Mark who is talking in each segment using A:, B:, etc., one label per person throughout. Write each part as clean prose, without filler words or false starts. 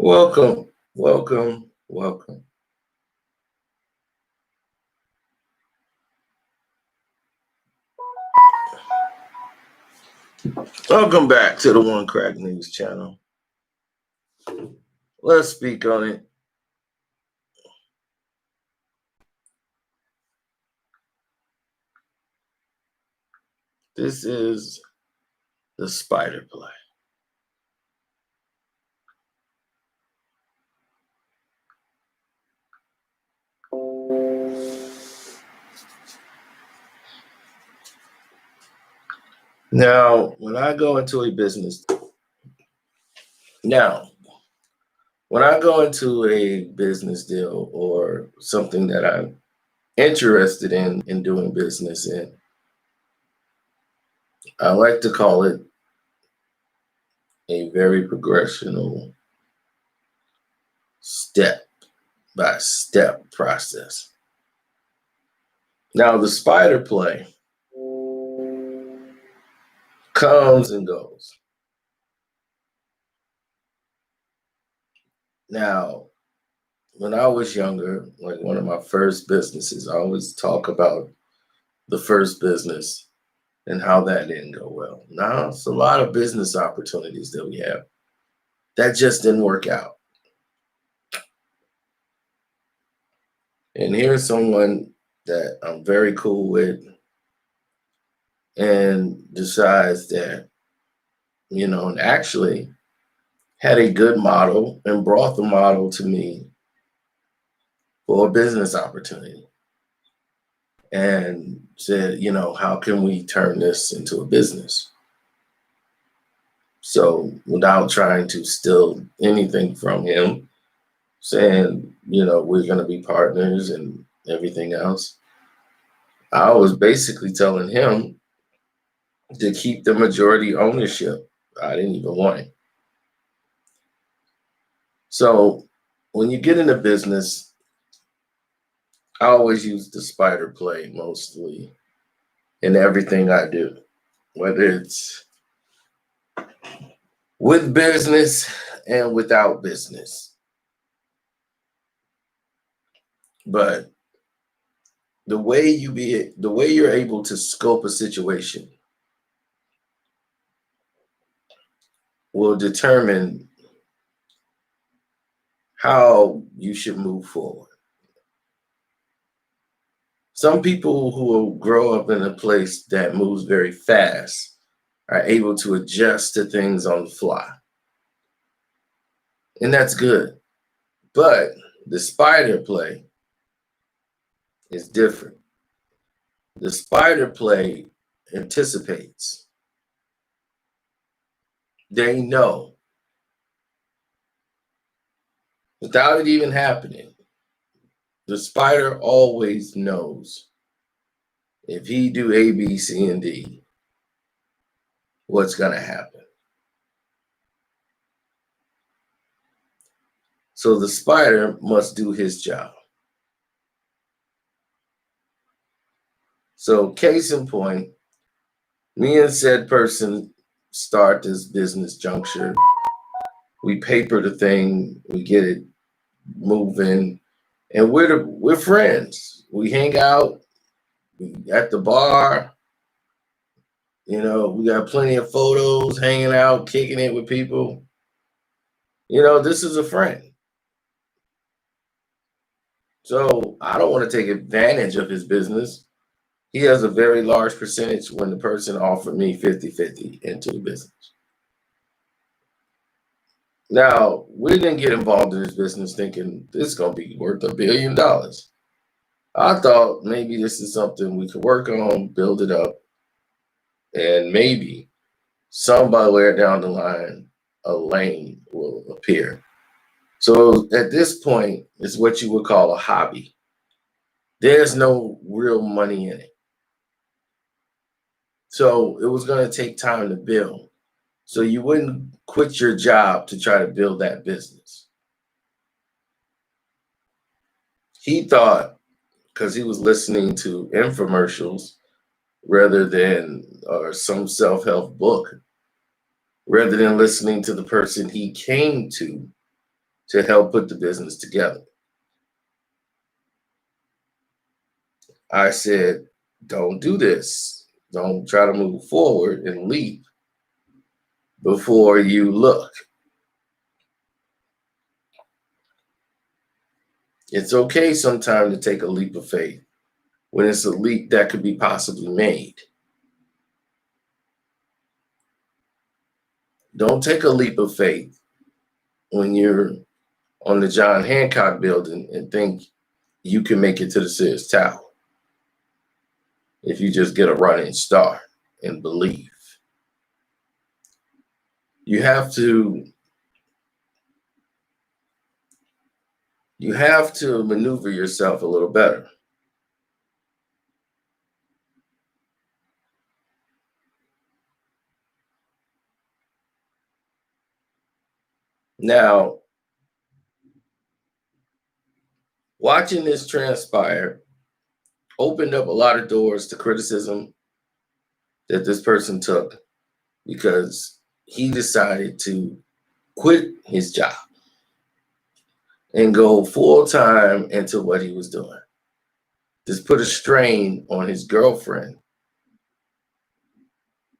A: Welcome, welcome, welcome. Welcome back to the One Crack News channel. Let's speak on it. This is the spider play. Now, when I go into a business deal or something that I'm interested in doing business in, I like to call it a very progressional step by step process. Now, the spider play comes and goes. Now, when I was younger, like one of my first businesses, I always talk about the first business and how that didn't go well. Now, it's a lot of business opportunities that we have that just didn't work out. And here's someone that I'm very cool with and decides that, and actually had a good model and brought the model to me for a business opportunity and said, how can we turn this into a business? So without trying to steal anything from him, saying, we're going to be partners and everything else, I was basically telling him to keep the majority ownership. I didn't even want it. So when you get into business, I always use the spider play mostly in everything I do, whether it's with business and without business. But the way you're able to scope a situation will determine how you should move forward. Some people who will grow up in a place that moves very fast are able to adjust to things on the fly. And that's good. But the spider play is different. The spider play anticipates. They know without it even happening. The spider always knows if he do A, B, C, and D, what's going to happen. So the spider must do his job. So case in point, me and said person start this business juncture. We paper the thing, we get it moving, and we're friends. We hang out at the bar. We got plenty of photos, hanging out, kicking it with people. This is a friend. So I don't want to take advantage of his business. He has a very large percentage when the person offered me 50-50 into the business. Now, we didn't get involved in this business thinking this is going to be worth $1 billion. I thought maybe this is something we could work on, build it up, and maybe somewhere down the line, a lane will appear. So at this point, it's what you would call a hobby. There's no real money in it. So it was going to take time to build. So you wouldn't quit your job to try to build that business. He thought, because he was listening to infomercials or some self-help book, rather than listening to the person he came to to help put the business together. I said, don't do this. Don't try to move forward and leap before you look. It's okay sometimes to take a leap of faith when it's a leap that could be possibly made. Don't take a leap of faith when you're on the John Hancock building and think you can make it to the Sears Tower if you just get a running start and believe. You have to maneuver yourself a little better. Now, watching this transpire opened up a lot of doors to criticism that this person took because he decided to quit his job and go full time into what he was doing. This put a strain on his girlfriend,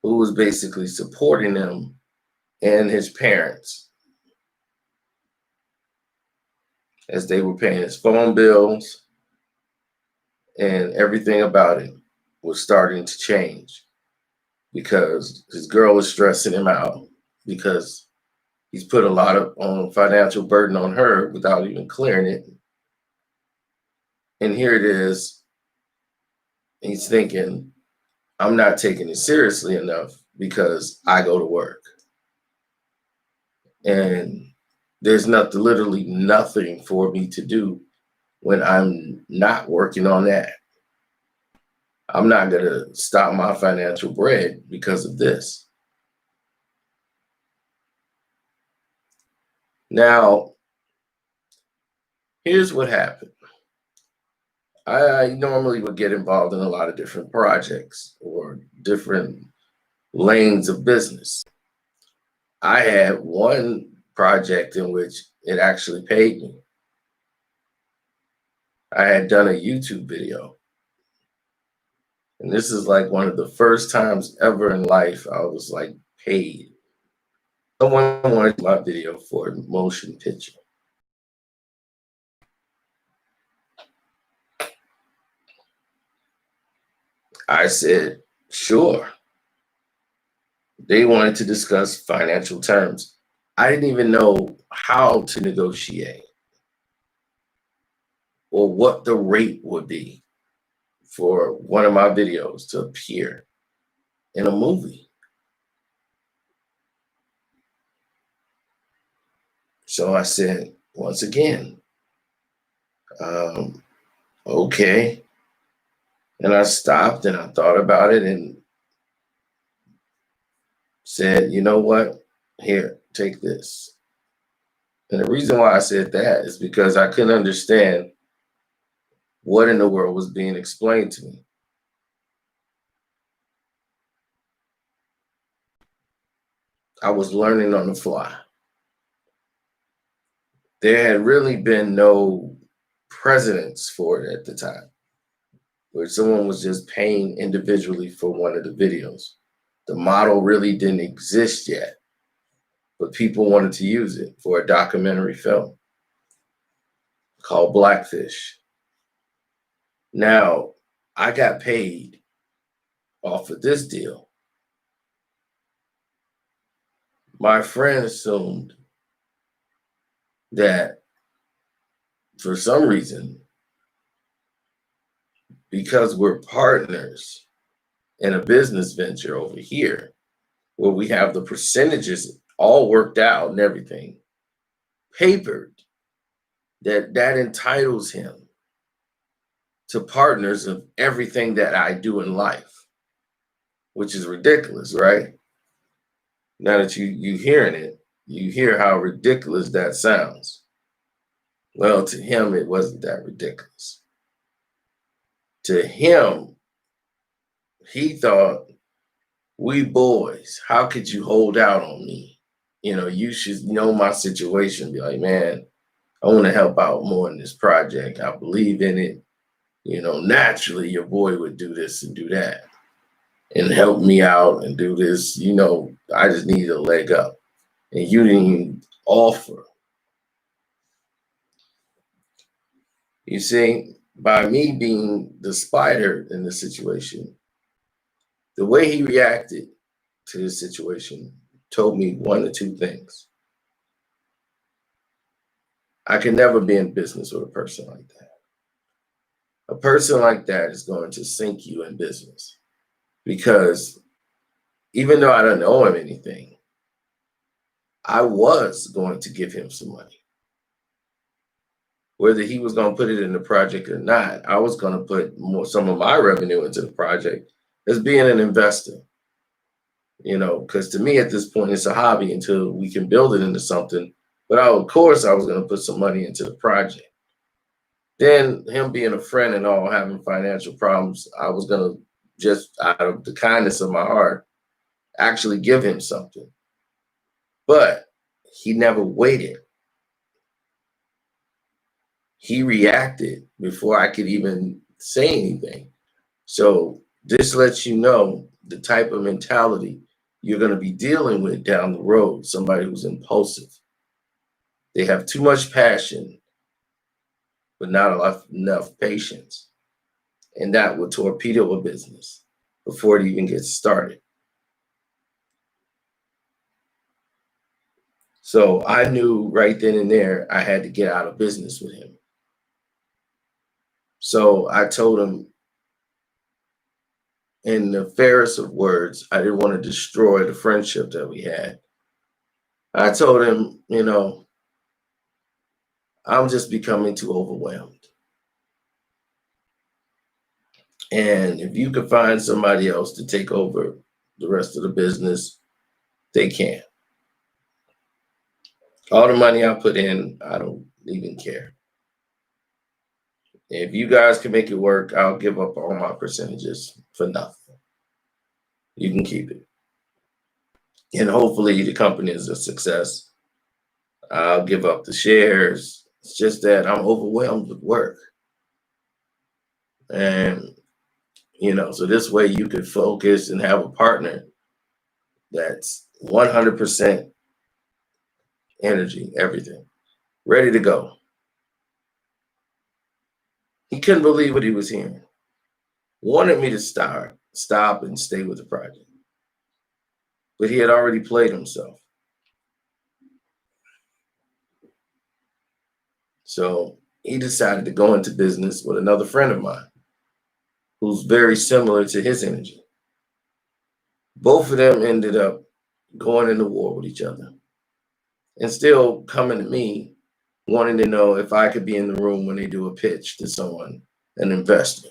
A: who was basically supporting him, and his parents as they were paying his phone bills, and everything about it was starting to change because his girl was stressing him out because he's put a lot of financial burden on her without even clearing it. And here it is. He's thinking, I'm not taking it seriously enough because I go to work. And there's literally nothing for me to do when I'm not working on that. I'm not going to stop my financial bread because of this. Now, here's what happened. I normally would get involved in a lot of different projects or different lanes of business. I had one project in which it actually paid me. I had done a YouTube video. And this is like one of the first times ever in life I was like paid. Someone wanted my video for a motion picture. I said, sure. They wanted to discuss financial terms. I didn't even know how to negotiate or what the rate would be for one of my videos to appear in a movie. So I said, once again, okay. And I stopped and I thought about it and said, you know what? Here, take this. And the reason why I said that is because I couldn't understand what in the world was being explained to me. I was learning on the fly. There had really been no precedence for it at the time, where someone was just paying individually for one of the videos. The model really didn't exist yet, but people wanted to use it for a documentary film called Blackfish. Now, I got paid off of this deal. My friend assumed that for some reason, because we're partners in a business venture over here, where we have the percentages all worked out and everything papered, that entitles him to partners of everything that I do in life, which is ridiculous, right? Now that you hearing it, you hear how ridiculous that sounds. Well, to him, it wasn't that ridiculous. To him, he thought, we boys, how could you hold out on me? You know, you should know my situation. Be like, man, I want to help out more in this project. I believe in it. Naturally, your boy would do this and do that and help me out and do this. I just needed a leg up. And you didn't even offer. You see, by me being the spider in the situation, the way he reacted to this situation told me one or two things. I can never be in business with a person like that. A person like that is going to sink you in business because even though I don't owe him anything, I was going to give him some money. Whether he was going to put it in the project or not, I was going to put some of my revenue into the project as being an investor. Because to me at this point, it's a hobby until we can build it into something. But of course, I was going to put some money into the project. Then him being a friend and all, having financial problems, I was going to just out of the kindness of my heart, actually give him something. But he never waited. He reacted before I could even say anything. So this lets you know the type of mentality you're going to be dealing with down the road. Somebody who's impulsive. They have too much passion, but not enough patience. And that will torpedo a business before it even gets started. So I knew right then and there I had to get out of business with him. So I told him in the fairest of words, I didn't want to destroy the friendship that we had. I told him, I'm just becoming too overwhelmed. And if you could find somebody else to take over the rest of the business, they can. All the money I put in, I don't even care. If you guys can make it work, I'll give up all my percentages for nothing. You can keep it. And hopefully the company is a success. I'll give up the shares. It's just that I'm overwhelmed with work. And, so this way you could focus and have a partner that's 100% energy, everything, ready to go. He couldn't believe what he was hearing. Wanted me to stop and stay with the project. But he had already played himself. So he decided to go into business with another friend of mine who's very similar to his energy. Both of them ended up going into war with each other and still coming to me wanting to know if I could be in the room when they do a pitch to someone, an investor.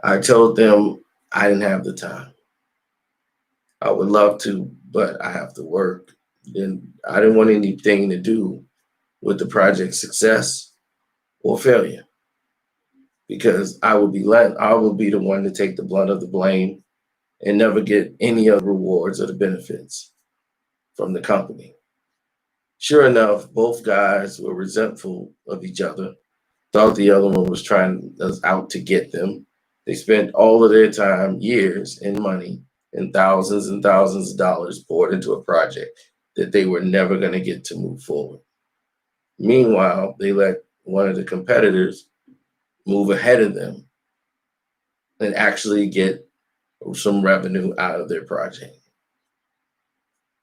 A: I told them I didn't have the time. I would love to, but I have to work. Then I didn't want anything to do with the project's success or failure, because I will be the one to take the brunt of the blame and never get any of the rewards or the benefits from the company. Sure enough, both guys were resentful of each other, thought the other one was out to get them. They spent all of their time, years, and money, and thousands of dollars poured into a project that they were never going to get to move forward. Meanwhile, they let one of the competitors move ahead of them and actually get some revenue out of their project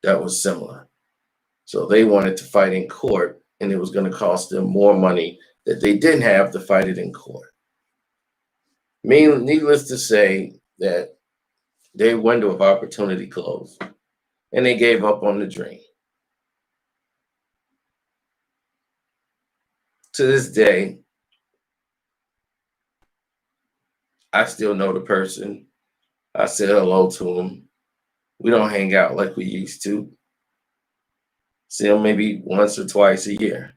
A: that was similar. So they wanted to fight in court, and it was going to cost them more money that they didn't have to fight it in court. Needless to say that their window of opportunity closed, and they gave up on the dream. To this day, I still know the person. I said hello to him. We don't hang out like we used to. See him maybe once or twice a year.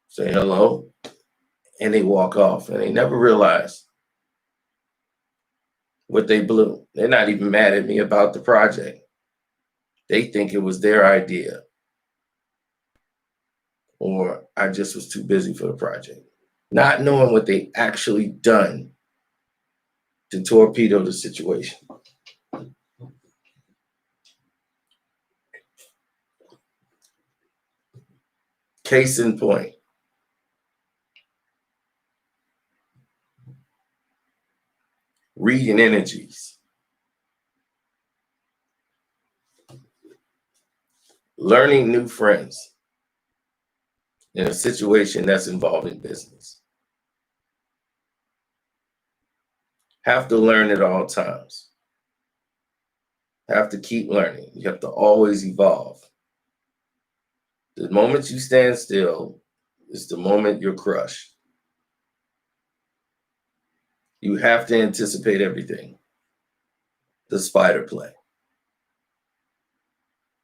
A: Say hello, and they walk off, and they never realize what they blew. They're not even mad at me about the project. They think it was their idea. or I just was too busy for the project. Not knowing what they actually done to torpedo the situation. Case in point. Reading energies. Learning new friends in a situation that's involving business. Have to learn at all times. Have to keep learning. You have to always evolve. The moment you stand still is the moment you're crushed. You have to anticipate everything. The spider play.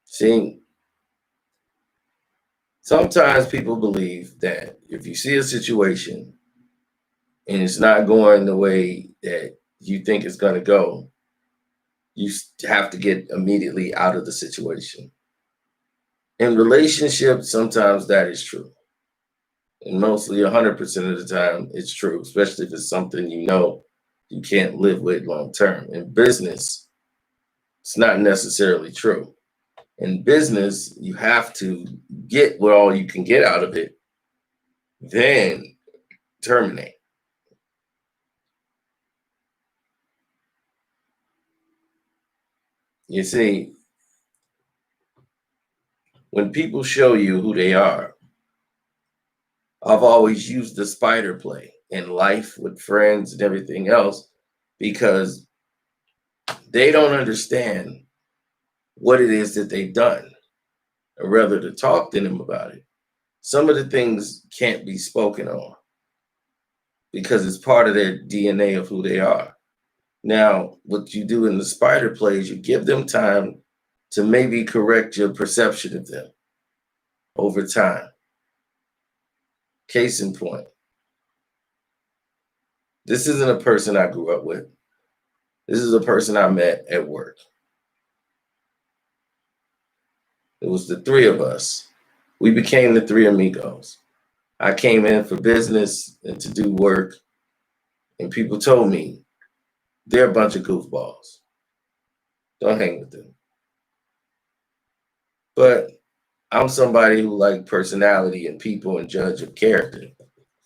A: See, sometimes people believe that if you see a situation and it's not going the way that you think it's going to go, you have to get immediately out of the situation. In relationships, sometimes that is true. And mostly 100% of the time, it's true, especially if it's something you know you can't live with long term. In business, it's not necessarily true. In business, you have to get what all you can get out of it, then terminate. You see, when people show you who they are, I've always used the spider play in life with friends and everything else because they don't understand what it is that they've done, or rather to talk to them about it. Some of the things can't be spoken on because it's part of their DNA of who they are. Now, what you do in the spider plays, you give them time to maybe correct your perception of them over time. Case in point, this isn't a person I grew up with. This is a person I met at work. It was the three of us. We became the three amigos. I came in for business and to do work, and people told me they're a bunch of goofballs. Don't hang with them. But I'm somebody who like personality and people and judge of character.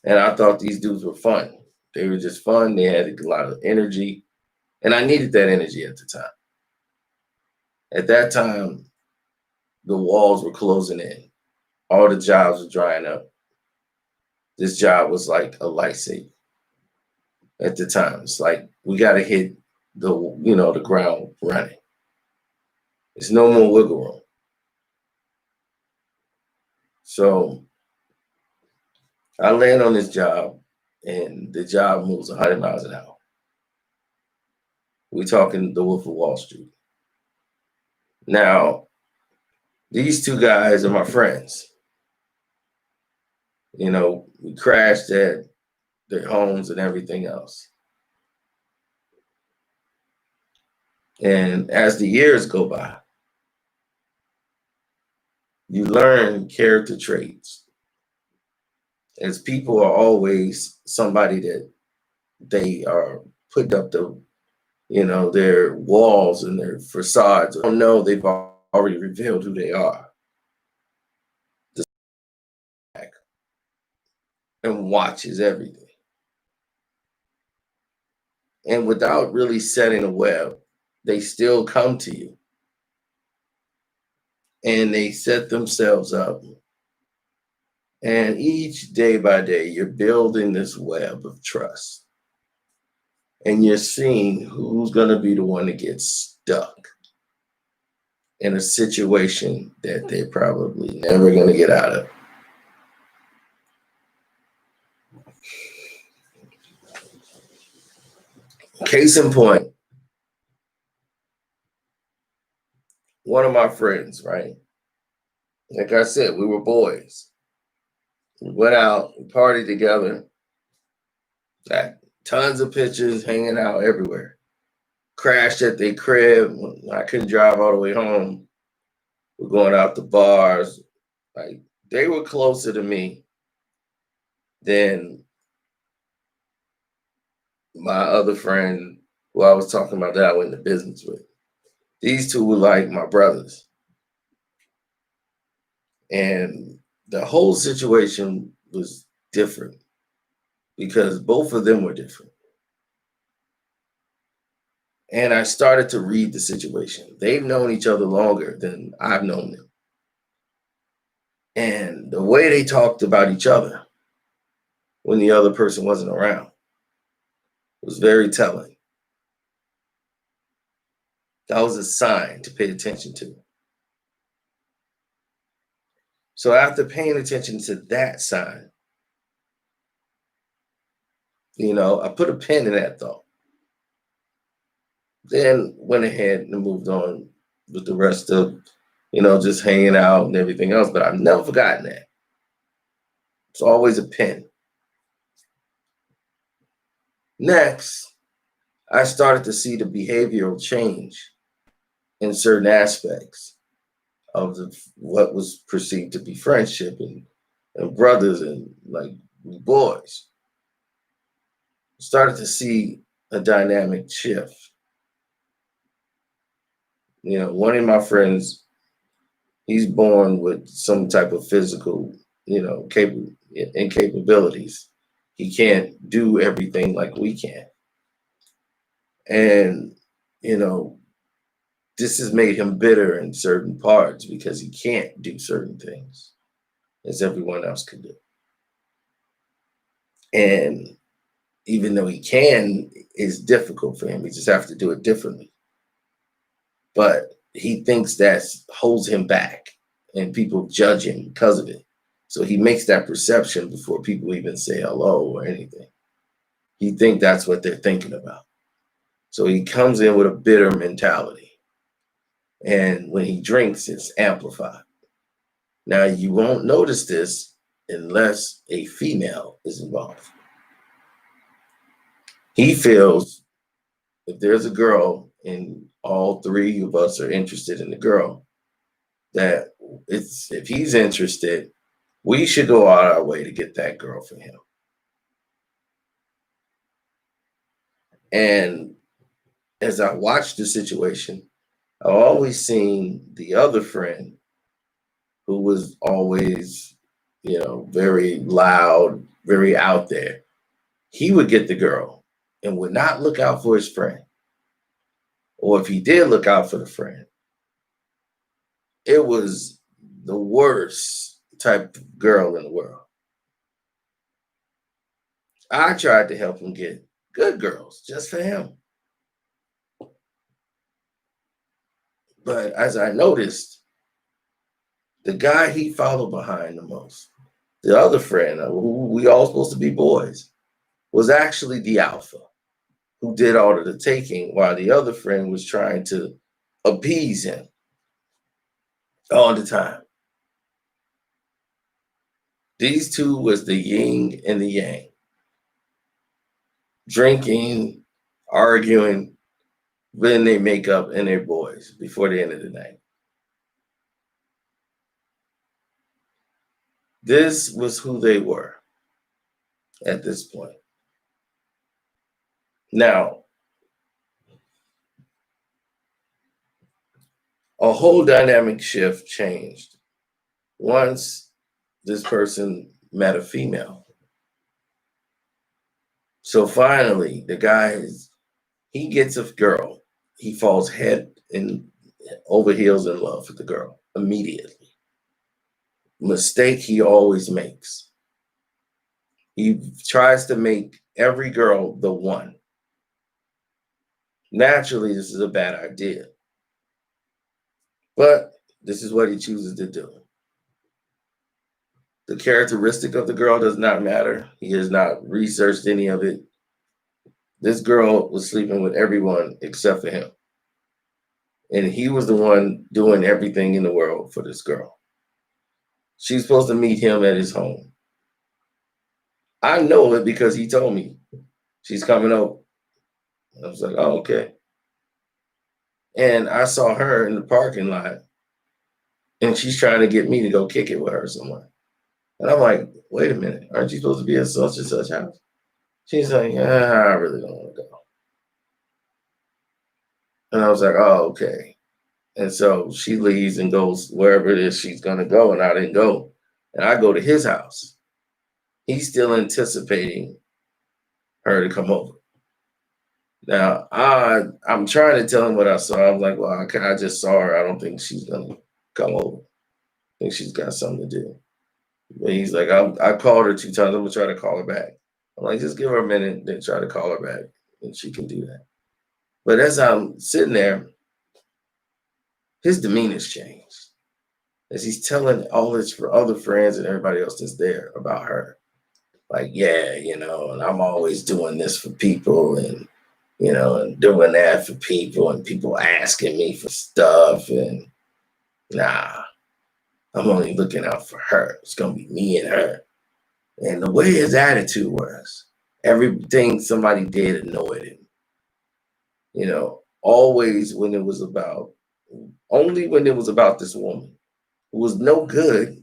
A: And I thought these dudes were fun. They were just fun. They had a lot of energy. And I needed that energy at the time. At that time, the walls were closing in. All the jobs were drying up. This job was like a lifesaver at the time. It's like we got to hit the ground running. There's no more wiggle room. So I land on this job, and the job moves 100 miles an hour. We're talking the Wolf of Wall Street. Now, these two guys are my friends. We crashed at their homes and everything else. And as the years go by, you learn character traits. As people are always somebody that they are putting up their walls and their facades. Don't know they've already revealed who they are. And watches everything. And without really setting a web, they still come to you. And they set themselves up. And each day by day, you're building this web of trust. And you're seeing who's going to be the one that gets stuck in a situation that they're probably never going to get out of. Case in point, one of my friends, right? Like I said, we were boys. We went out, we partied together, got tons of pictures hanging out everywhere. Crashed at their crib. I couldn't drive all the way home. We're going out to bars. Like they were closer to me than my other friend who I was talking about that I went into business with. These two were like my brothers. And the whole situation was different because both of them were different. And I started to read the situation. They've known each other longer than I've known them. And the way they talked about each other when the other person wasn't around was very telling. That was a sign to pay attention to. So after paying attention to that sign, I put a pin in that thought. Then went ahead and moved on with the rest of, just hanging out and everything else. But I've never forgotten that. It's always a pin. Next, I started to see the behavioral change in certain aspects of what was perceived to be friendship and brothers and like boys. Started to see a dynamic shift. One of my friends, he's born with some type of physical, incapabilities. He can't do everything like we can. And, this has made him bitter in certain parts because he can't do certain things as everyone else can do. And even though he can, it's difficult for him. He just has to do it differently. But he thinks that holds him back and people judge him because of it. So he makes that perception before people even say hello or anything. He thinks that's what they're thinking about. So he comes in with a bitter mentality. And when he drinks, it's amplified. Now, you won't notice this unless a female is involved. He feels if there's a girl and all three of us are interested in the girl, that if he's interested, we should go out our way to get that girl for him. And as I watched the situation, I've always seen the other friend who was always, very loud, very out there. He would get the girl and would not look out for his friend. Or if he did look out for the friend, it was the worst type of girl in the world. I tried to help him get good girls just for him. But as I noticed, the guy he followed behind the most, the other friend, who we all supposed to be boys, was actually the alpha who did all of the taking while the other friend was trying to appease him all the time. These two was the yin and the yang. Drinking, arguing, then they make up and they're boys before the end of the night. This was who they were at this point. Now, a whole dynamic shift changed once this person met a female. So finally, the guy, he gets a girl. He falls head and over heels in love with the girl immediately. Mistake he always makes. He tries to make every girl the one. Naturally, this is a bad idea. But this is what he chooses to do. The characteristic of the girl does not matter. He has not researched any of it. This girl was sleeping with everyone except for him. And he was the one doing everything in the world for this girl. She's supposed to meet him at his home. I know it because he told me she's coming over. I was like, oh, okay. And I saw her in the parking lot and she's trying to get me to go kick it with her somewhere. And I'm like, wait a minute, aren't you supposed to be at such and such house? She's like, I really don't want to go. And I was like, oh, okay. And so she leaves and goes wherever it is she's going to go. And I didn't go. And I go to his house. He's still anticipating her to come over. Now, I'm trying to tell him what I saw. I was like, well, I just saw her. I don't think she's going to come over. I think she's got something to do. But he's like, I called her 2 times. I'm going to try to call her back. I'm like, just give her a minute, then try to call her back. And she can do that. But as I'm sitting there, his demeanor's changed. As he's telling all his other friends and everybody else that's there about her. Like, yeah, and I'm always doing this for people and, and doing that for people and people asking me for stuff. And nah, I'm only looking out for her. It's going to be me and her. And the way his attitude was, everything somebody did annoyed him. Always when it was about, only when it was about this woman who was no good,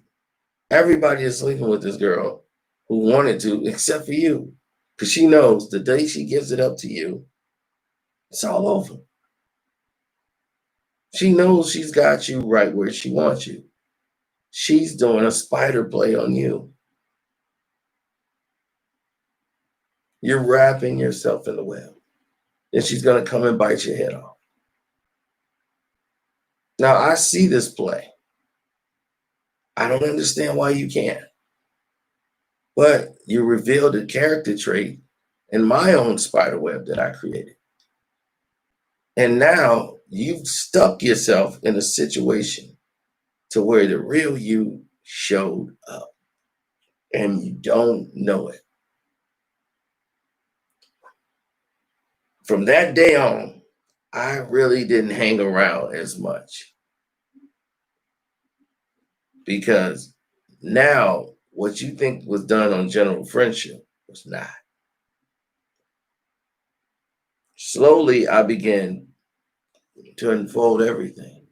A: everybody is sleeping with this girl who wanted to, except for you. Because she knows the day she gives it up to you, it's all over. She knows she's got you right where she wants you. She's doing a spider play on you. You're wrapping yourself in the web. And she's going to come and bite your head off. Now, I see this play. I don't understand why you can't. But you revealed a character trait in my own spider web that I created. And now you've stuck yourself in a situation to where the real you showed up and you don't know it. From that day on, I really didn't hang around as much because now what you think was done on general friendship was not. Slowly, I began to unfold everything.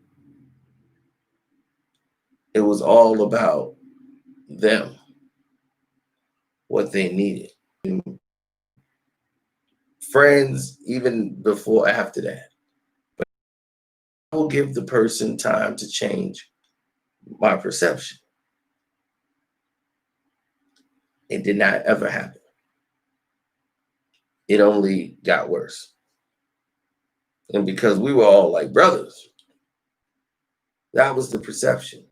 A: It was all about them, what they needed. Friends, even before, after that. But I will give the person time to change my perception. It did not ever happen. It only got worse. And because we were all like brothers, that was the perception.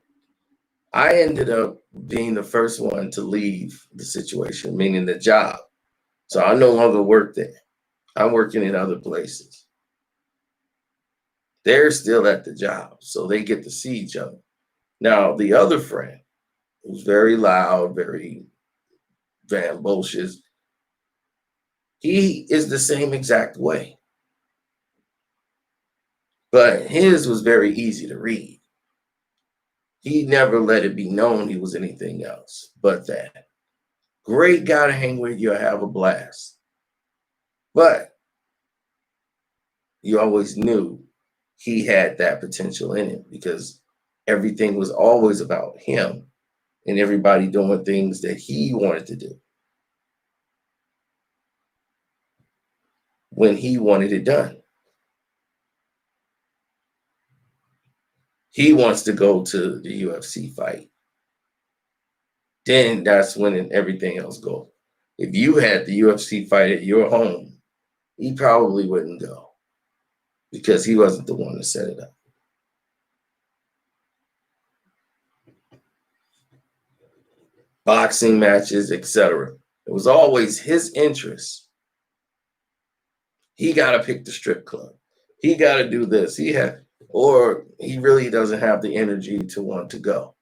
A: I ended up being the first one to leave the situation, meaning the job. So I no longer work there. I'm working in other places. They're still at the job, so they get to see each other. Now, the other friend, who's very loud, very rambunctious, he is the same exact way. But his was very easy to read. He never let it be known he was anything else but that. Great guy to hang with, you'll have a blast. But you always knew he had that potential in him because everything was always about him and everybody doing things that he wanted to do when he wanted it done. He wants to go to the UFC fight. Then that's when everything else goes. If you had the UFC fight at your home, he probably wouldn't go because he wasn't the one to set it up. Boxing matches, etc. It was always his interest. He got to pick the strip club. He got to do this. Or he really doesn't have the energy to want to go.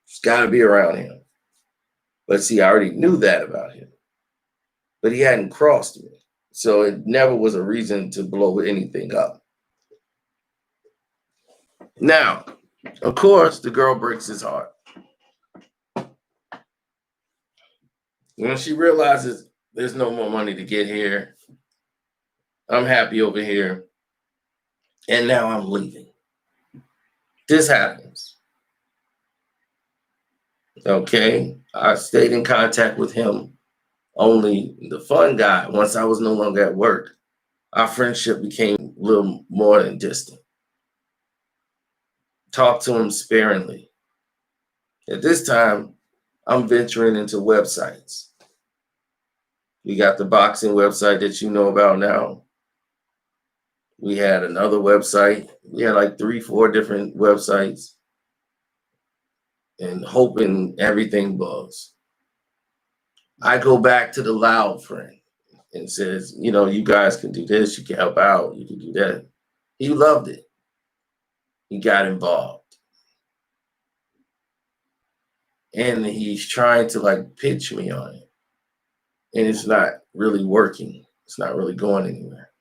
A: It's got to be around him. But see, I already knew that about him. But he hadn't crossed me. So it never was a reason to blow anything up. Now, of course, the girl breaks his heart. When she realizes there's no more money to get here, I'm happy over here, and now I'm leaving. This happens. Okay. I stayed in contact with him, only the fun guy. Once I was no longer at work, our friendship became a little more than distant. Talk to him sparingly. At this time, I'm venturing into websites. We got the boxing website that you know about now. We had another website. We had like 3, 4 different websites and hoping everything buzz. I go back to the loud friend and says, you guys can do this, you can help out, you can do that. He loved it. He got involved. And he's trying to like pitch me on it. And it's not really working. It's not really going anywhere.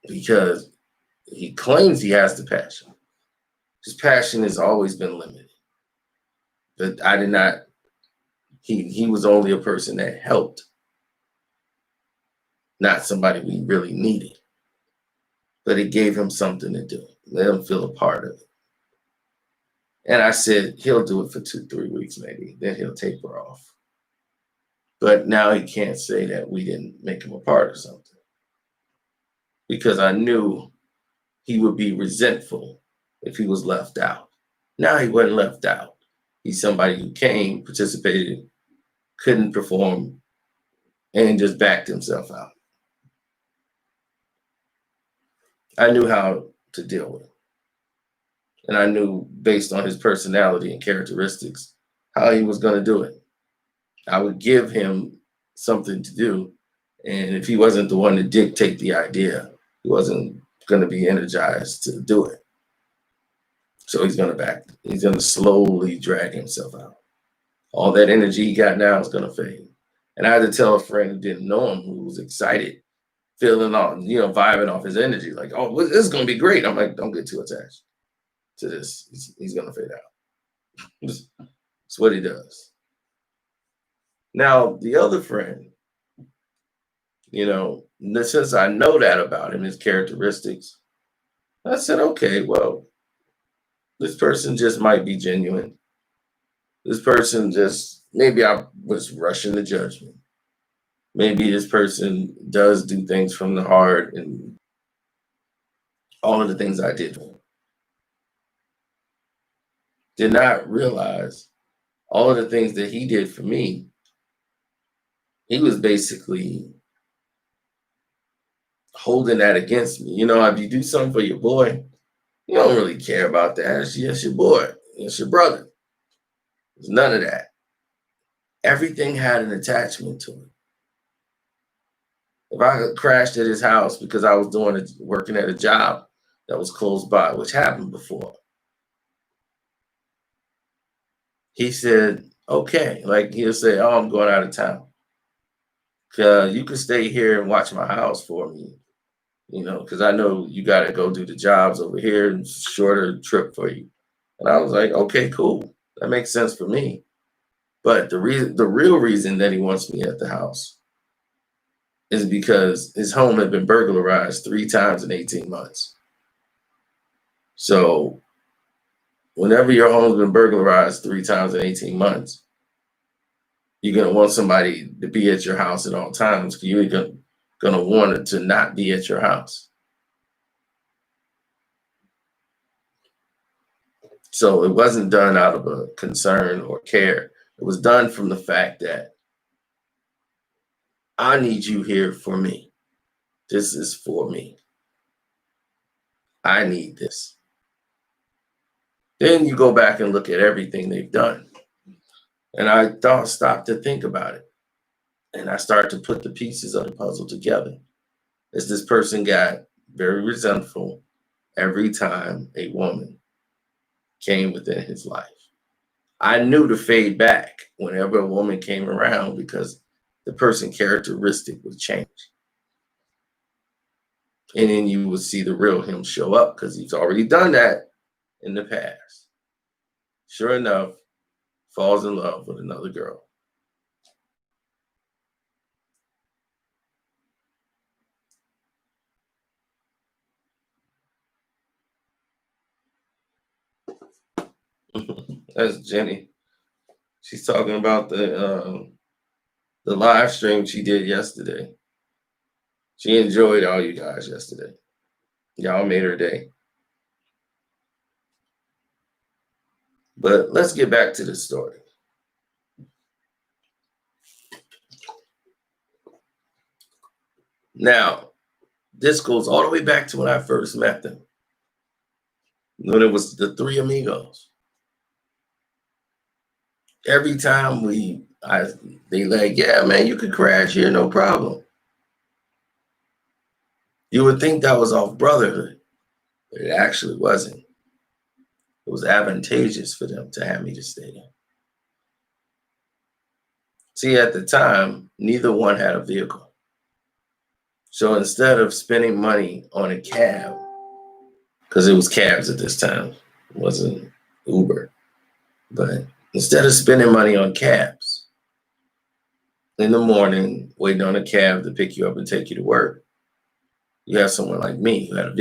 A: Because he claims he has the passion. His passion has always been limited. But I did not, he was only a person that helped, not somebody we really needed. But it gave him something to do. Let him feel a part of it. And I said, he'll do it for 2, 3 weeks maybe. Then he'll taper off. But now he can't say that we didn't make him a part of something. Because I knew he would be resentful if he was left out. Now he wasn't left out. He's somebody who came, participated, couldn't perform, and just backed himself out. I knew how to deal with him. And I knew based on his personality and characteristics how he was going to do it. I would give him something to do. And if he wasn't the one to dictate the idea, he wasn't going to be energized to do it. So he's going to slowly drag himself out. All that energy he got now is going to fade. And I had to tell a friend who didn't know him, who was excited, feeling on, vibing off his energy, like, oh, this is going to be great. I'm like, don't get too attached to this. He's going to fade out. It's what he does. Now, the other friend, since I know that about him, his characteristics, I said, okay, well, this person just might be genuine. This person maybe I was rushing to judgment. Maybe this person does do things from the heart and all of the things I did. Did not realize all of the things that he did for me. He was basically holding that against me. If you do something for your boy, you don't really care about that. It's your boy. It's your brother. There's none of that. Everything had an attachment to it. If I crashed at his house because I was working at a job that was close by, which happened before, he said, okay. Like he'll say, oh, I'm going out of town. You can stay here and watch my house for me, because I know you got to go do the jobs over here and shorter trip for you. And I was like, okay, cool. That makes sense for me. But the real reason that he wants me at the house is because his home had been burglarized 3 times in 18 months. So whenever your home's been burglarized 3 times in 18 months, you're going to want somebody to be at your house at all times because you're going to want it to not be at your house. So it wasn't done out of a concern or care. It was done from the fact that I need you here for me. This is for me. I need this. Then you go back and look at everything they've done. And I stopped to think about it. And I started to put the pieces of the puzzle together. As this person got very resentful every time a woman came within his life. I knew to fade back whenever a woman came around because the person characteristic would change. And then you would see the real him show up because he's already done that in the past. Sure enough, falls in love with another girl. That's Jenny. She's talking about the live stream she did yesterday. She enjoyed all you guys yesterday. Y'all made her day. But let's get back to the story. Now, this goes all the way back to when I first met them. When it was the three amigos. Every time they like, yeah, man, you could crash here, no problem. You would think that was off brotherhood, but it actually wasn't. It was advantageous for them to have me to stay there. See, at the time, neither one had a vehicle. So instead of spending money on a cab, because it was cabs at this time, it wasn't Uber, but instead of spending money on cabs in the morning, waiting on a cab to pick you up and take you to work, you have someone like me who had a